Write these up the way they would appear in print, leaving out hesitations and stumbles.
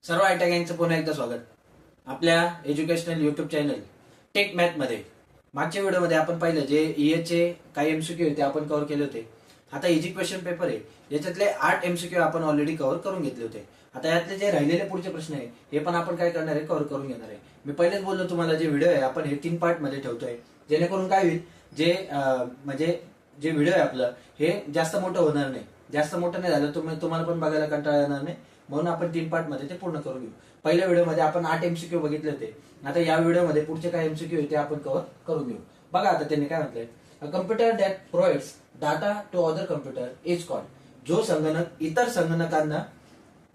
सर्व आयटा गँगचं पुन्हा एकदा स्वागत. आपल्या educational YouTube channel tech math मध्ये मागच्या व्हिडिओमध्ये आपण पाहिलं जे चे काही एमसीक्यू ते आपण कव्हर केले होते. आता इजी क्वेश्चन पेपर आहे, याच्यातले 8 एमसीक्यू आपण ऑलरेडी कव्हर करून घेतले होते. आता यातले जे राहिलेले पुढचे प्रश्न आहे हे पण आपण काय करणार आहे, कव्हर करून घेणार आहे. मी पहिलेच बोललो तुम्हाला, जे व्हिडिओ आहे आपण हे 3 पार्ट मध्ये ठेवतोय, जेणेकरून काय होईल, जे म्हणजे जे व्हिडिओ आहे आपलं हे जास्त मोठं होणार नाही. जास्त मोठं नाही झालं तुम्हाला पण बघायला कंटाळा येणार नाही, म्हणून आपण 3 पार्ट मध्ये ते पूर्ण करून घेऊ. पहिल्या व्हिडिओमध्ये आपण 8 एमसीक्यू बघितले होते. आता या व्हिडिओमध्ये पुढचे काय एमसीक्यू आहे ते आपण कव्हर करून घेऊ. बघा आता त्यांनी काय म्हटलंय, a computer that provides data to other computer is called. जो संगणक इतर संगणकांना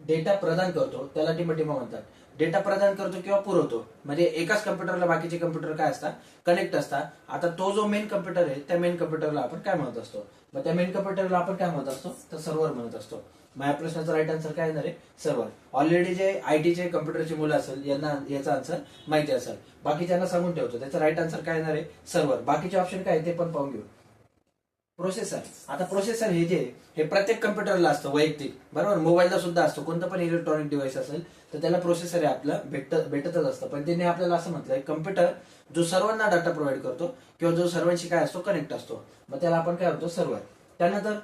डेटा प्रदान करतो त्याला टिमटिमा म्हणतात. डेटा प्रदान करतो किंवा पुरवतो म्हणजे एकाच कम्प्युटरला बाकीचे कम्प्युटर काय असतात, कनेक्ट असतात. आता तो जो मेन कम्प्युटर आहे त्या मेन कम्प्युटरला आपण काय म्हणत असतो, मग त्या मेन कम्प्युटरला आपण काय म्हणत असतो, तर सर्व्हर म्हणत असतो. मग या प्रश्नाचा राईट आन्सर काय येणार आहे, सर्व्हर. ऑलरेडी जे आयटीचे कम्प्युटरची मुलं असेल यांना याचा आन्सर माहिती असेल, बाकीच्यांना सांगून ठेवतो त्याचा राईट आन्सर काय येणार आहे, सर्व्हर. बाकीचे ऑप्शन काय ते पण पाहून घेऊ. प्रोसेसर. आता प्रोसेसर हे जे हे प्रत्येक कम्प्युटरला असतं वैयक्तिक, बरोबर. मोबाईलला सुद्धा असतो, कोणतं पण इलेक्ट्रॉनिक डिव्हाइस असेल तर त्याला प्रोसेसर आहे आपलं भेटतच असतं. पण त्यांनी आपल्याला असं म्हटलंय, कम्प्युटर जो सर्वांना डाटा प्रोव्हाइड करतो किंवा जो सर्वांशी काय असतो, कनेक्ट असतो, मग त्याला आपण काय म्हणतो, सर्व्हर. त्यानंतर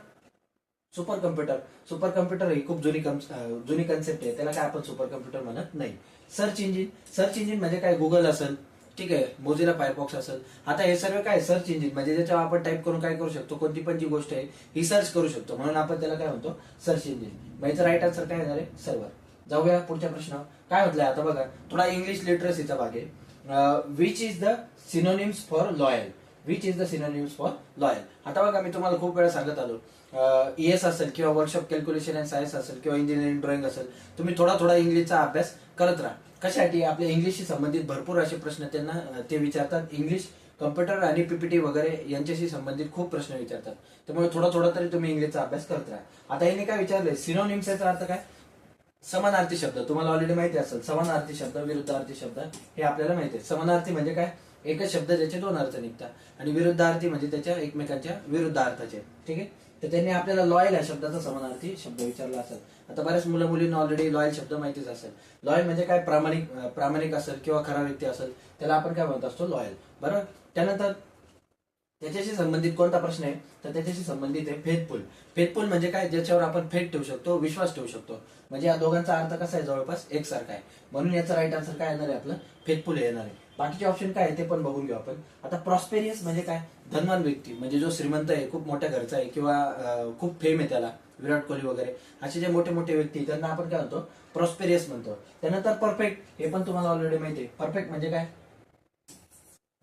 सुपर कम्प्युटर. सुपर कम्प्युटर ही खूप जुनी कन्सेप्ट आहे, त्याला काय आपण सुपर कम्प्युटर म्हणत नाही. Search engine. सर्च इंजिन म्हणजे काय, गुगल असेल, ठीक आहे, मोझिला फायरफॉक्स असेल. आता हे सर्व काय सर्च इंजिन म्हणजे ज्याच्यावर आपण टाईप करून काय करू शकतो, कोणती पण जी गोष्ट आहे ही सर्च करू शकतो, म्हणून आपण त्याला काय म्हणतो, सर्च इंजिन. मग याचं राईट आन्सर काय येणार आहे, सर्व्हर. जाऊया पुढच्या प्रश्नावर. काय म्हटलंय आता बघा, थोडा इंग्लिश लिटरसीचा भाग आहे. Which is the synonyms for loyal. Which is the synonyms for loyal. आता बघा, मी तुम्हाला खूप वेळा सांगत आलो, ES असेल किंवा वर्कशॉप कॅल्क्युलेशन अँड सायन्स असेल किंवा इंजिनिअरिंग ड्रॉइंग असेल, तुम्ही थोडा थोडा इंग्लिशचा अभ्यास करत राहा. कशासाठी, आपल्या इंग्लिशशी संबंधित भरपूर असे प्रश्न त्यांना ते विचारतात. इंग्लिश कम्प्युटर आणि पीपीटी वगैरे यांच्याशी संबंधित खूप प्रश्न विचारतात, त्यामुळे थोडा थोडा तरी तुम्ही इंग्लिशचा अभ्यास करत राहा. आता यांनी काय विचारलंय, सिनोनिम्स याचा अर्थ काय, समानार्थी शब्द. तुम्हाला ऑलरेडी माहिती असेल, समानार्थी शब्द, विरुद्धार्थी शब्द हे आपल्याला माहिती आहे. समानार्थी म्हणजे काय, एकच शब्द ज्याचे 2 अर्थ निघतात, आणि विरुद्धार्थी म्हणजे त्याच्या एकमेकांच्या विरुद्ध अर्थाचे. ठीक आहे, तर त्यांनी आपल्याला लॉयल या शब्दाचा समानार्थी शब्द विचारला असेल. आता बऱ्याच मुलींना ऑलरेडी लॉयल शब्द माहितीच असेल. लॉयल म्हणजे काय, प्रामाणिक असेल किंवा खरा व्यक्ती असेल त्याला आपण काय म्हणत असतो, लॉयल, बरोबर. त्यानंतर त्याच्याशी संबंधित कोणता प्रश्न आहे, तर त्याच्याशी संबंधित आहे फेथफुल. फेथफुल म्हणजे काय, ज्याच्यावर आपण फेथ ठेवू शकतो, विश्वास ठेवू शकतो. म्हणजे या दोघांचा अर्थ कसा आहे, जवळपास एकसारखा आहे, म्हणून याचा राईट आन्सर काय येणार आहे, आपलं फेथफुल येणार आहे. बाकीचे ऑप्शन काय आहे ते पण बघून घेऊ आपण. आता प्रॉस्पेरियस म्हणजे काय, धनवान व्यक्ती म्हणजे जो श्रीमंत आहे, खूप मोठ्या घरचा आहे किंवा खूप फेम आहे त्याला, विराट कोहली वगैरे असे जे मोठे मोठे व्यक्ती त्यांना आपण काय म्हणतो, प्रॉस्पेरियस म्हणतो. त्यानंतर परफेक्ट, हे पण तुम्हाला ऑलरेडी माहिती आहे. परफेक्ट म्हणजे काय,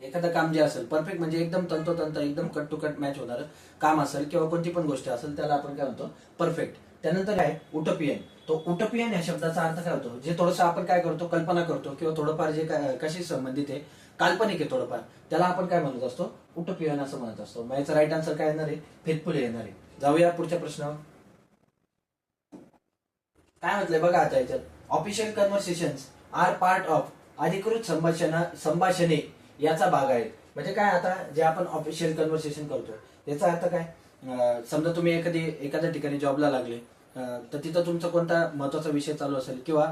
एखादं काम जे असेल परफेक्ट म्हणजे एकदम तंतोतंत, एकदम कट टू कट मॅच होणार काम असेल किंवा कोणती पण गोष्ट असेल त्याला आपण काय म्हणतो, परफेक्ट. त्यानंतर काय, उटोपियन. तो उटोपियन या शब्दाचा अर्थ काय होतो, जे थोडंसं आपण काय करतो, कल्पना करतो किंवा थोडंफार जे कशी संबंधित आहे, काल्पनिक आहे थोडंफार, त्याला आपण काय म्हणत असतो, उटोपियन असं म्हणत असतो. मग याचा राईट आन्सर काय येणार आहे, फेथफुल येणार आहे. जाऊया पुढच्या प्रश्नावर. काय म्हटलंय बघा आता याच्यात, official conversations R part of. अधिकृत संभाषणे याचा भाग आहे. म्हणजे काय, आता जे आपण ऑफिशियल कन्व्हर्सेशन करतो याचा अर्थ काय, समजा तुम्ही एखाद्या ठिकाणी जॉबला लागले, तर तिथं तुमचा कोणता महत्वाचा विषय चालू असेल किंवा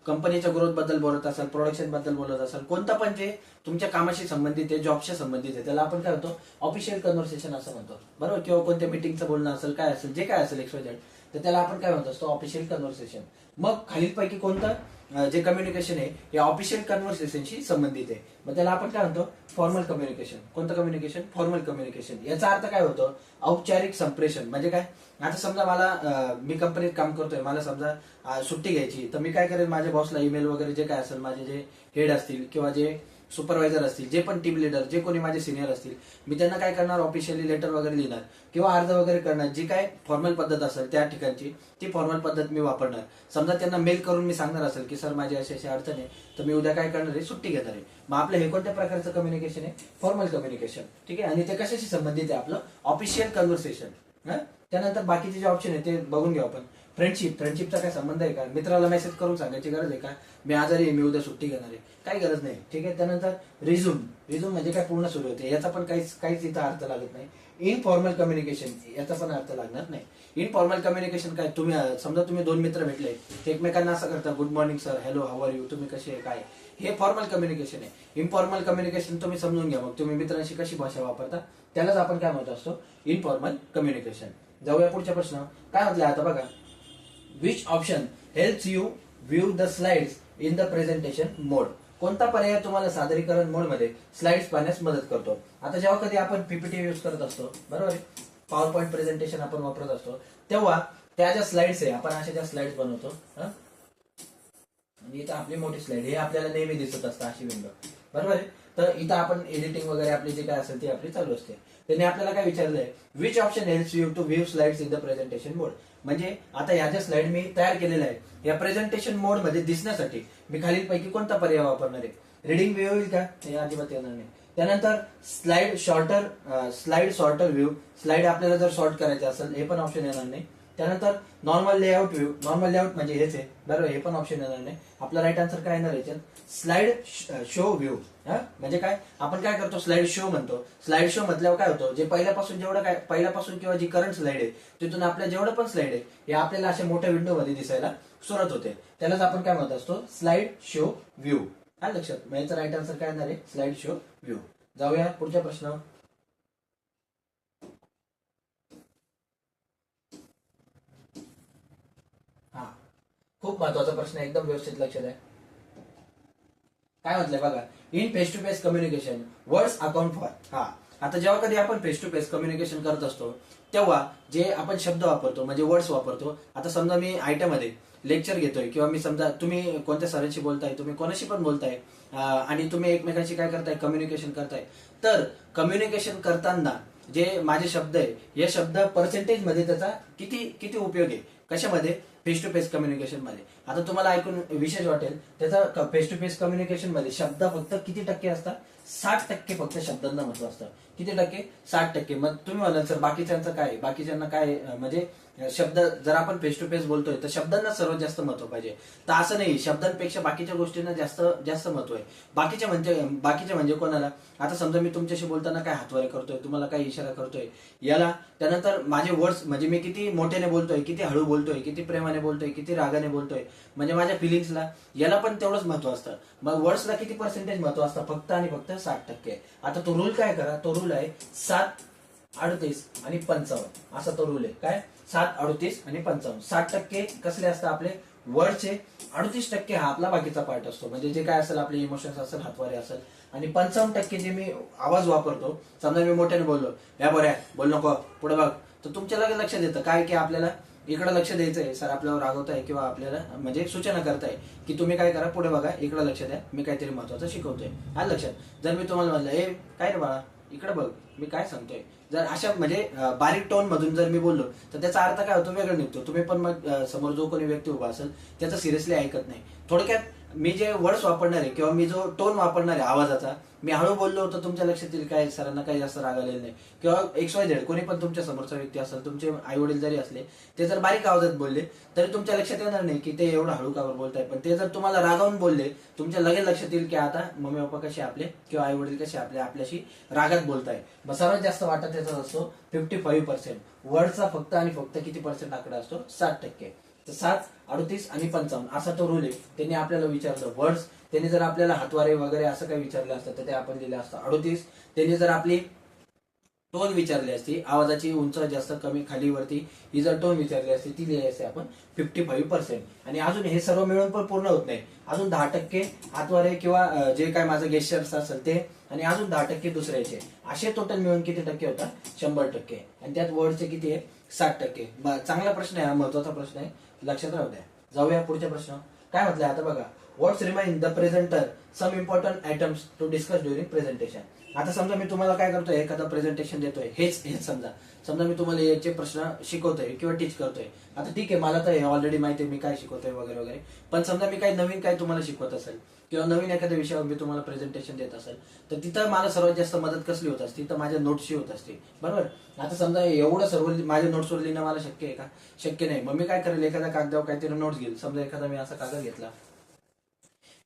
कंपनीच्या ग्रोथ बद्दल बोलत असाल, प्रोडक्शन बद्दल बोलत असाल, कोणता पण जे तुमच्या कामाशी संबंधित आहे, जॉबशी संबंधित आहे, त्याला आपण काय म्हणतो, ऑफिशियल कन्व्हर्सेशन असं म्हणतो, बरोबर. किंवा कोणत्या मीटिंगचं बोलणं असेल, काय असेल, जे काय असेल XYZ, तर त्याला आपण काय म्हणतो असतो, ऑफिशियल कन्व्हर्सेशन. मग खालीलपैकी कोणतं जे कम्युनिकेशन आहे हे ऑफिशियल कन्व्हर्सेशनशी संबंधित आहे, मग त्याला आपण काय म्हणतो, फॉर्मल कम्युनिकेशन. कोणतं कम्युनिकेशन, फॉर्मल कम्युनिकेशन. याचा अर्थ काय होतो, औपचारिक संप्रेषण. म्हणजे काय, आता समजा मी कंपनीत काम करतोय, मला समजा सुट्टी घ्यायची, तर मी काय करेन, माझ्या बॉसला ईमेल वगैरे जे काय असेल, माझे जे हेड असतील किंवा जे सुपरवायझर असतील, जे पण टीम लिडर, जे कोणी माझे सिनियर असतील, मी त्यांना काय करणार, ऑफिशियली लेटर वगैरे लिहिणार किंवा अर्ज वगैरे करणार. जी काय फॉर्मल पद्धत असेल त्या ठिकाणची, ती फॉर्मल पद्धत मी वापरणार. समजा त्यांना मेल करून मी सांगणार असेल की सर माझी अशी अशी अडचण आहे, तर मी उद्या काय करणार आहे, सुट्टी घेणार आहे. मग आपलं हे कोणत्या प्रकारचं कम्युनिकेशन आहे, फॉर्मल कम्युनिकेशन. ठीक आहे, आणि ते कशाशी संबंधित आहे, आपलं ऑफिशियल कन्व्हर्सेशन. त्यानंतर बाकीचे जे ऑप्शन आहे ते बघून घेऊ आपण. फ्रेंडशिपचा काय संबंध आहे का, मित्राला मेसेज करून सांगायची गरज आहे का, मी आजारी आहे, मी उद्या सुट्टी घेणार आहे, काही गरज नाही. ठीक आहे, त्यानंतर रिझ्यूम म्हणजे काय, पूर्ण सुरू होते, याचा पण काहीच इथं अर्थ लागत नाही. इनफॉर्मल कम्युनिकेशन याचा पण अर्थ लागणार नाही. इनफॉर्मल कम्युनिकेशन काय, तुम्ही समजा तुम्ही दोन मित्र भेटले, ते एकमेकांना असं करता, good morning sir, hello, how are you, तुम्ही कसे आहे, काय, हे फॉर्मल कम्युनिकेशन आहे. इनफॉर्मल कम्युनिकेशन तुम्ही समजून घ्या, मग तुम्ही मित्रांशी कशी भाषा वापरता त्यालाच आपण काय म्हणत असतो, इनफॉर्मल कम्युनिकेशन. जाऊया पुढच्या प्रश्न. काय म्हटलं आता बघा, which option helps you view the slides in the presentation mode. कोणता पर्याय तुम्हाला सादरीकरण मोड मध्ये स्लाइड्स पाहण्यास मदत करतो. आता जेव्हा कधी आपण पीपीटी यूज करत असतो, बरोबर आहे, पॉवर पॉईंट प्रेझेंटेशन आपण वापरत असतो, तेव्हा त्या ज्या स्लाइड्स आहे, आपण अशा ज्या स्लाइड्स बनवतो, आणि इथं आपली मोठी स्लाइड हे आपल्याला नेहमी दिसत असतं, अशी विंडो, बरोबर आहे. तर इथं आपण एडिटिंग वगैरे आपली जे काय असेल ती आपली चालू असते. त्यांनी आपल्याला काय विचारलंय, which option helps you to view slides in the presentation mode. म्हणजे आता या ज्या स्लाइड मी तयार केलेल्या आहे या प्रेझेंटेशन मोड मध्ये दिसण्यासाठी मी खालीलपैकी कोणता पर्याय वापरणार आहे. रीडिंग व्ह्यू होईल का, हे अजिबात येणार नाही. त्यानंतर स्लाइड सॉर्टर व्ह्यू, स्लाइड आपल्याला जर सॉर्ट करायचे असेल हे पण ऑप्शन येणार नाही. त्यानंतर normal layout view, normal layout म्हणजे हेच आहे, बरोबर, हे पण ऑप्शन येणार नाही. आपला राईट आन्सर काय येणार याच्यात, स्लाइड शो व्ह्यू. म्हणजे काय, आपण काय करतो, स्लाइड शो म्हणतो. स्लाइड शो म्हटल्यावर काय होतं, जे पहिल्यापासून किंवा जी करंट स्लाइड आहे तिथून आपल्या जेवढं पण स्लाइड आहे हे आपल्याला अशा मोठ्या विंडो मध्ये दिसायला सुरुवात होते, त्यालाच आपण काय म्हणत असतो, स्लाइड शो व्ह्यू. हा लक्षात, मग याचा राईट आन्सर काय येणार आहे, स्लाइड शो व्ह्यू. जाऊया पुढच्या प्रश्न. हा, खूप महत्वाचा प्रश्न, एकदम व्यवस्थित लक्षात आहे. काय म्हटलंय बघा, in face to face communication words account for. हा, आता जेव्हा कधी आपण फेस टू फेस कम्युनिकेशन करत असतो तेव्हा जे आपण शब्द वापरतो म्हणजे वर्ड्स वापरतो. आता समजा मी आयटी मध्ये लेक्चर घेतोय किंवा मी समजा तुम्ही कोणत्या सरांशी बोलताय, तुम्ही कोणाशी पण बोलताय, आणि तुम्ही एकमेकांशी काय करताय, कम्युनिकेशन करताय. तर कम्युनिकेशन करताना जे माझे शब्द आहे हे शब्द पर्सेंटेज मध्ये त्याचा किती किती उपयोग आहे, कशामध्ये, फेस टू फेस कम्युनिकेशन मध्ये. आता तुम्हाला ऐकून विशेष वाटेल, त्याचा फेस टू फेस कम्युनिकेशन मध्ये शब्द फक्त किती टक्के असतात, 60% फक्त शब्दांना महत्व असतं. किती टक्के, 60%. मग तुम्ही म्हणाल सर बाकीच्यांचं काय, बाकीच्यांना काय, म्हणजे शब्द जर आपण फेस टू फेस बोलतोय तर शब्दांना सर्वात जास्त महत्व पाहिजे. तर असं नाही, शब्दांपेक्षा बाकीच्या गोष्टींना जास्त जास्त महत्व आहे. बाकीचे म्हणजे कोणाला, आता समजा मी तुमच्याशी बोलताना काय हातवारे करतोय, तुम्हाला काय इशारा करतोय याला, त्यानंतर माझे वर्ड्स म्हणजे मी किती मोठ्याने बोलतोय, किती हळू बोलतोय, किती प्रेमाने बोलतोय, किती रागाने बोलतोय, म्हणजे माझ्या फिलिंग्सला, याला पण तेवढंच महत्व असतं. मग वर्ड्सला किती पर्सेंटेज महत्व असतं, फक्त आणि फक्त 60%. आता तो रूल काय करा, तो रूल आहे 7, 38 आणि 55 असा तो रूल आहे. काय, 7, 38 आणि 55. 60% कसले असतात आपले वर्डचे, 38% हा आपला बाकीचा पार्ट असतो, म्हणजे जे काय असेल आपले इमोशन्स असेल, हातवारे असेल, आणि 55% जे मी आवाज वापरतो, समजा मी मोठ्याने बोललो, या बऱ्या बोल नको पुढे बघ, तर तुमच्या लगेच लक्षात येतं काय की आपल्याला इकडे लक्ष द्यायचंय, सर आपल्यावर रागवताय किंवा आपल्याला म्हणजे सूचना करताय की तुम्ही काय करा, पुढे बघा, इकडे लक्ष द्या, मी काहीतरी महत्वाचं शिकवतोय. हा लक्षात. जर मी तुम्हाला म्हणलं, ए काय रे बाळा इकडे बघ मी काय सांगतोय, जर अशा म्हणजे बारीक टोन मधून जर मी बोललो तर त्याचा अर्थ काय होतो, वेगळा निघतो. तुम्ही पण मग समोर जो कोणी व्यक्ती उभा असेल त्याचं सिरियसली ऐकत नाही. थोडक्यात मी जे वर्ड्स वापरणार आहे किंवा मी जो टोन वापरणार आहे आवाजाचा, मी हळू बोललो तर तुमच्या लक्षात येईल काय सरांना काही जास्त राग आलेला नाही, किंवा XYZ कोणी पण तुमच्या समोरचा व्यक्ती असेल, तुमचे आई वडील जरी असले, ते जर बारीक आवाजात बोलले तरी तुमच्या लक्षात येणार नाही की ते एवढं हळू कावर बोलताय. पण ते जर तुम्हाला रागावून बोलले, तुमच्या लगेच लक्षात येईल की आता मम्मी पप्पा कसे आपले किंवा आई वडील कसे आपल्याशी रागात बोलताय. मग सर्वात जास्त वाटा त्याचा असतो 55%. वर्डचा फक्त आणि फक्त किती पर्सेंट आकडा असतो, 60%. तर 7, 38 आणि 55 असा तो रूल आहे. त्यांनी आपल्याला विचारलं वर्ड्स, त्यांनी जर आपल्याला हातवारे वगैरे असं काही विचारलं असतं तर ते आपण लिहिलं असतं 38. त्यांनी जर आपली टोन विचारली असती, आवाजाची उंच जास्त कमी खाली वरती, ही जर टोन विचारली असती ती लिहिली असते आपण 55%. आणि अजून हे सर्व मिळून पण पूर्ण होत नाही, अजून 10% हातवारे किंवा जे काय माझं गेस्चर्स असेल ते, आणि अजून 10% दुसऱ्याचे, असे टोटल मिळून किती टक्के होता, 100%. आणि त्यात वर्डचे किती आहे, 60%. चांगला प्रश्न आहे हा, महत्वाचा प्रश्न आहे, लक्षात राहू द्या. जाऊया पुढच्या प्रश्न. काय म्हटलंय आता बघा, what's remind the presenter some important items to discuss during presentation. आता समजा मी तुम्हाला काय करतोय, एखादं प्रेझेंटेशन देतोय, हेच समजा मी तुम्हाला याचे प्रश्न शिकवतोय किंवा टीच करतोय. आता ठीक आहे, मला तर हे ऑलरेडी माहिती आहे मी काय शिकवतोय वगैरे वगैरे, पण समजा मी काही नवीन काय तुम्हाला शिकवत असेल किंवा नवीन एखाद्या विषयावर मी तुम्हाला प्रेझेंटेशन देत असेल, तर तिथं मला सर्वात जास्त मदत कसली होत असते, तर माझ्या नोट्सची होत असते, बरोबर. आता समजा एवढं सर्व माझ्या नोट्सवर लिहिणं मला शक्य आहे का, शक्य नाही. मग मी काय करेल, एखाद्या कागदावर काहीतरी नोट्स घेईल. समजा एखादा मी असा कागद घेतला,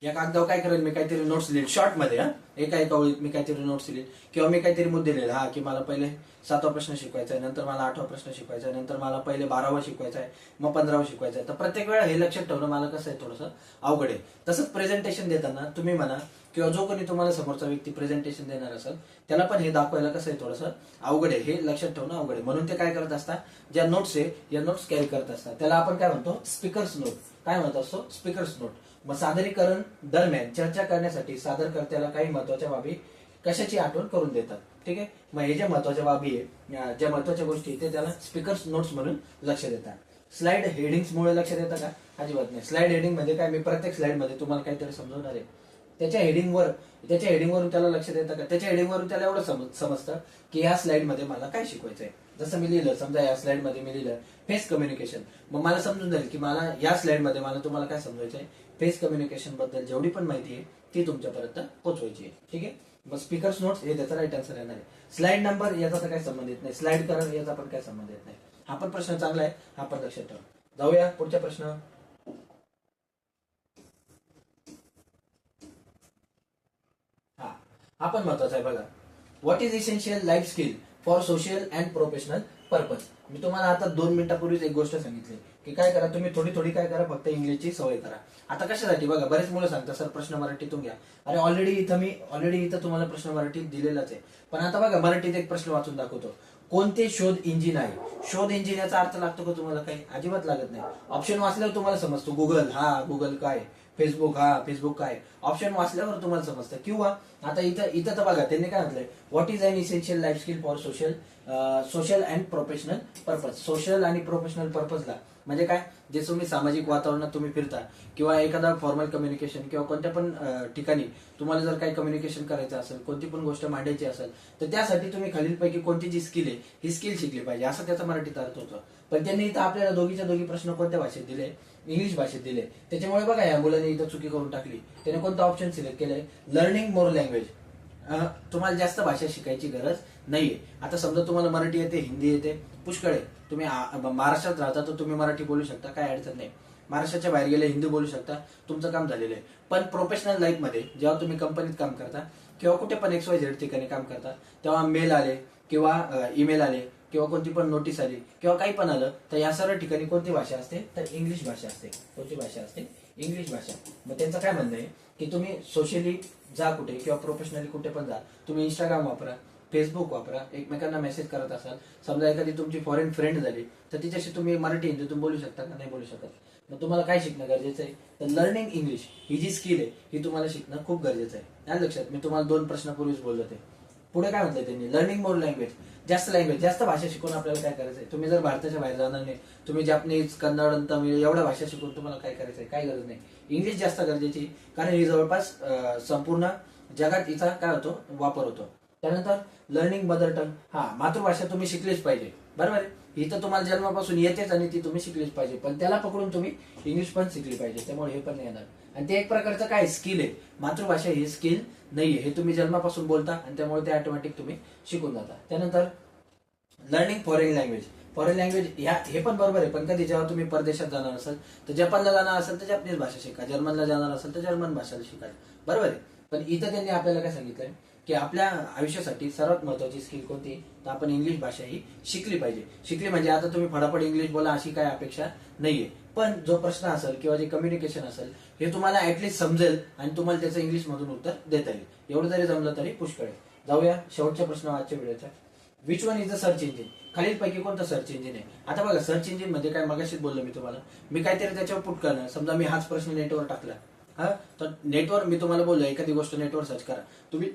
या कागदावर काय करेल मी, काहीतरी नोट्स लिहिल शॉर्टमध्ये, एका ओळीत मी काहीतरी नोट्स लिहिल किंवा मी काहीतरी मुद्दे लिहिल, की मला पहिले 7वा प्रश्न शिकवायचा आहे, नंतर मला 8वा प्रश्न शिकवायचा आहे, नंतर मला पहिले 12वा शिकवायचा आहे, मग 15वा शिकवायचा आहे. तर प्रत्येक वेळा हे लक्षात ठेवणं मला कसं आहे थोडंसं अवघड आहे. तसंच प्रेझेंटेशन देताना तुम्ही म्हणा किंवा जो कोणी तुम्हाला समोरचा व्यक्ती प्रेझेंटेशन देणार असेल त्याला पण हे दाखवायला कसं आहे थोडंसं अवघड आहे, हे लक्षात ठेवणं अवघड आहे. म्हणून ते काय करत असतात, ज्या नोट्स आहे या नोट्स कॅरी करत असतात. त्याला आपण काय म्हणतो, स्पीकर्स नोट. काय म्हणत असतो, स्पीकर्स नोट. मग सादरीकरण दरम्यान चर्चा करण्यासाठी सादरकर्त्याला काही महत्वाच्या बाबी कशाची आठवण करून देतात. ठीक आहे. मग हे ज्या महत्वाच्या बाबी आहे, ज्या महत्वाच्या गोष्टी ते त्याला स्पीकर्स नोट्स म्हणून लक्षात येतात. स्लाइड हेडिंग्स मुळे लक्षात येतं का, अजिबात नाही. स्लाइड हेडिंग म्हणजे काय, मी प्रत्येक स्लाइड मध्ये तुम्हाला काहीतरी समजवणार आहे, त्याच्या हेडिंगवरून त्याला लक्षात येतं का, त्याच्या हेडिंगवरून त्याला एवढं समजतं की या स्लाइड मध्ये मला काय शिकवायचं आहे. जसं मी लिहिलं, समजा या स्लाइड मध्ये मी लिहिलं फेस कम्युनिकेशन, मग मला समजून जाईल की मला या स्लाइड मध्ये मला तुम्हाला काय समजायचं आहे, फेस कम्युनिकेशन बद्दल जेवढी पण माहिती आहे ती तुमच्यापर्यंत पोहोचवायची आहे. ठीक आहे. मग स्पीकर्स नोट्स हे त्याचा राईट आन्सर येणार आहे. स्लाइड नंबर याचा तर काही संबंध येत नाही, स्लाइड कलर याचा पण काही संबंध येत नाही. हा पण प्रश्न चांगला आहे, हा पण लक्षात ठेवा. जाऊया पुढच्या प्रश्न. हा पण महत्वाचा आहे बघा. What is essential life skill for social and professional purpose. मी तुम्हाला आता 2 मिनिटापूर्वीच एक गोष्ट सांगितली की काय करा, तुम्ही थोडी थोडी काय करा, फक्त इंग्लिशची सवय करा. आता कशासाठी बघा, बरेच मुलं सांगतात सर प्रश्न मराठीतून घ्या. अरे ऑलरेडी इथं तुम्हाला प्रश्न मराठीत दिलेलाच आहे. पण आता बघा मराठीत एक प्रश्न वाचून दाखवतो. कोणते शोध इंजिन आहे. शोध इंजिन याचा अर्थ लागतो का तुम्हाला, काही अजिबात लागत नाही. ऑप्शन वाचल्यावर तुम्हाला समजतो. गुगल, हा गुगल काय, फेसबुक, हा फेसबुक काय, ऑप्शन वाचल्यावर तुम्हाला समजतं. किंवा आता इथं तर बघा त्यांनी काय म्हटलंय, what is an essential life skill for social and professional purpose. Social आणि प्रोफेशनल पर्पजला म्हणजे काय, जे तुम्ही सामाजिक वातावरणात तुम्ही फिरता किंवा एखादा फॉर्मल कम्युनिकेशन किंवा कोणत्या पण ठिकाणी तुम्हाला जर काही कम्युनिकेशन करायचं असेल, कोणती पण गोष्ट मांडायची असेल, तर त्यासाठी तुम्ही खालीलपैकी कोणती जी स्किल आहे ही स्किल शिकली पाहिजे, असं त्याचा मराठीत अर्थ होतो. पण त्यांनी इथं आपल्याला दोघी प्रश्न कोणत्या भाषेत दिले, इंग्लिश भाषेत दिले. त्याच्यामुळे बघा या मुलांनी इथं चुकी करून टाकली. त्याने कोणता ऑप्शन सिलेक्ट केलाय, लर्निंग मोर लँग्वेज. तुम्हाला जास्त भाषा शिकायची गरज नाहीये. आता समजा तुम्हाला मराठी येते, हिंदी येते, पुष्कळ आहे. तुम्ही महाराष्ट्रात राहता तर तुम्ही मराठी बोलू शकता, काय अडचण नाही. महाराष्ट्राच्या बाहेर गेले हिंदी बोलू शकता, तुमचं काम झालेलं आहे. पण प्रोफेशनल लाईफ मध्ये जेव्हा तुम्ही कंपनीत काम करता किंवा कुठे पण XYZ ठिकाणी काम करता, तेव्हा मेल आले किंवा ईमेल आले किंवा कोणती पण नोटीस आली किंवा काही पण आलं, तर या सर्व ठिकाणी कोणती भाषा असते, तर इंग्लिश भाषा असते. कोणती भाषा असते, इंग्लिश भाषा. मग त्यांचं काय म्हणणं आहे की तुम्ही सोशली जा कुठे किंवा प्रोफेशनली कुठे पण जा, तुम्ही इंस्टाग्राम वापरा, फेसबुक वापरा, एकमेकांना मेसेज करत असाल, समजा एखादी तुमची फॉरेन फ्रेंड झाली तर तिच्याशी तुम्ही मराठी हिंदीतून बोलू शकता का, नाही बोलू शकत. मग तुम्हाला काय शिकणं गरजेचं आहे, तर लर्निंग इंग्लिश ही जी स्किल आहे ही तुम्हाला शिकणं खूप गरजेचं आहे. या लक्षात, मी तुम्हाला 2 प्रश्नापूर्वीच बोललो ते. पुढे काय म्हणतंय त्यांनी, लर्निंग मोर लँग्वेज. जास्त भाषा शिकून आपल्याला काय करायचंय, तुम्ही जर भारताच्या बाहेर जाणार नाही, तुम्ही जपानीज, कन्नड, तमिळ एवढ्या भाषा शिकून तुम्हाला काय करायचंय, काय गरज नाही. इंग्लिश जास्त गरजेची, कारण ही जवळपास संपूर्ण जगात हिचा काय होतो, वापर होतो. त्यानंतर लर्निंग मदर टंग. हा, मातृभाषा तुम्ही शिकलीच पाहिजे, बरोबर आहे. ही तर तुम्हाला जन्मापासून येतेच आणि ती तुम्ही शिकलीच पाहिजे, पण त्याला पकडून तुम्ही इंग्लिश पण शिकली पाहिजे, त्यामुळे हे पण नाही येणार. आणि ते एक प्रकारचं काय स्किल आहे, मातृभाषा ही स्किल नाहीये, हे तुम्ही जन्मापासून बोलता आणि त्यामुळे ते ऑटोमॅटिक तुम्ही शिकून जाता. त्यानंतर learning foreign language. Foreign language हे पण बरोबर आहे, पण कधी जेव्हा तुम्ही परदेशात जाणार असाल तर जपानला जाणार असेल तर जपनीज भाषा शिका, जर्मनला जाणार असेल तर जर्मन भाषा शिका, बरोबर आहे. पण इथं त्यांनी आपल्याला काय सांगितलंय की आपल्या आयुष्यासाठी सर्वात महत्वाची स्किल कोणती, तर आपण इंग्लिश भाषा ही शिकली पाहिजे. शिकली म्हणजे आता तुम्ही फटाफट इंग्लिश बोला अशी काय अपेक्षा नाहीये, पण जो प्रश्न असेल किंवा जे कम्युनिकेशन असेल हे तुम्हाला ऍटलीस्ट समजेल आणि तुम्हाला त्याचं इंग्लिश मधून उत्तर देता येईल. एवढं जरी जमलं तरी पुष्कळ आहे. जाऊया शेवटच्या प्रश्न आजच्या व्हिडिओचा. Which one is the search engine. खालीलपैकी कोणतं सर्च इंजिन आहे. आता बघा सर्च इंजिन म्हणजे काय, मगाशीच बोललो मी तुम्हाला, मी काहीतरी त्याच्यावर पुट करणं. समजा मी हाच प्रश्न नेटवर टाकला, हा, तर नेटवर मी तुम्हाला बोललो एखादी गोष्ट नेटवर सर्च करा, तुम्ही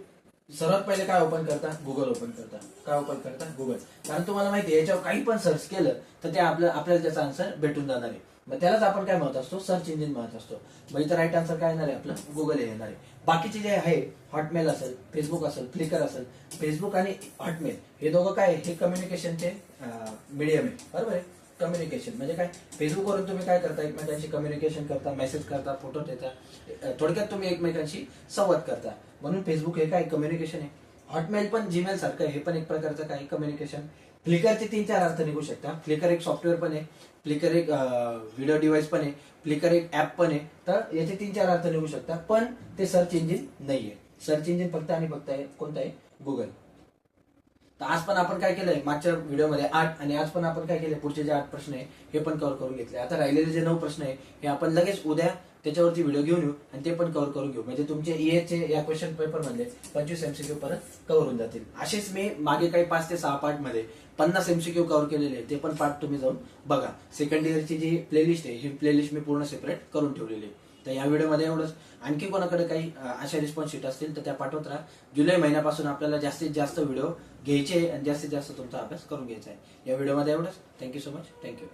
सर्वात पहिले काय ओपन करता, गुगल ओपन करता. काय ओपन करता, गुगल. कारण तुम्हाला माहिती आहे याच्यावर काही पण सर्च केलं तर ते आपल्याला त्याचा आन्सर भेटून जाणार आहे. मग त्यालाच आपण काय म्हणत असतो, सर्च इंजिन म्हणत असतो. मग इथं राईट आन्सर काय येणार आहे, आपलं गुगल येणार आहे. बाकीचे जे आहे, हॉटमेल असेल, फेसबुक असेल, फ्लिकर असेल, फेसबुक आणि हॉटमेल हे दोघं काय, हे कम्युनिकेशनचे मीडियम आहे, बरोबर आहे. कम्युनिकेशन म्हणजे काय, फेसबुकवरून तुम्ही काय करता, एकमेकांशी कम्युनिकेशन करता, मेसेज करता, फोटो देता, थोडक्यात तुम्ही एकमेकांशी संवाद करता, म्हणून फेसबुक हे काय कम्युनिकेशन आहे. हॉटमेल पण जीमेल सारखं हे पण एक प्रकारचं काय कम्युनिकेशन. फ्लिकरचे 3-4 अर्थ निघू शकतात. फ्लिकर एक सॉफ्टवेअर पण आहे, फ्लिकर एक व्हिडिओ डिव्हाइस पण आहे, फ्लिकर एक ऍप पण आहे. तर याचे 3-4 अर्थ निघू शकतात, पण ते सर्च इंजिन नाहीये. सर्च इंजिन फक्त आणि फक्त आहे कोणतं आहे? गुगल. तर आज पण आपण काय केलंय, मागच्या व्हिडिओमध्ये 8 आणि आज पण आपण काय केलंय, पुढचे जे 8 प्रश्न आहे हे पण कव्हर करून घेतले. आता राहिलेले जे 9 प्रश्न आहे हे आपण लगेच उद्या त्याच्यावरती व्हिडिओ घेऊन येऊ आणि ते पण कव्हर करून घेऊ. म्हणजे तुमचे ईएचे या क्वेश्चन पेपर मधले 25 एमसीक्यू परत कव्हर होऊन जातील. असेच मी मागे काही 5 ते 6 पार्ट मध्ये 50 एमसीक्यू कव्हर केलेले आहे. ते पण पार्ट तुम्ही जाऊन बघा. सेकंड इयरची जी प्लेलिस्ट आहे ही प्लेलिस्ट मी पूर्ण सेपरेट करून ठेवलेली आहे. तर या व्हिडिओमध्ये एवढंच. आणखी कोणाकडे काही अशा रिस्पॉन्स शीट असतील तर त्या पाठवत राहा. जुलै महिन्यापासून आपल्याला जास्तीत जास्त व्हिडिओ घ्यायचे आणि जास्तीत जास्त तुमचा अभ्यास करून घ्यायचा आहे. या व्हिडिओमध्ये एवढंच. Thank you so much. थँक्यू.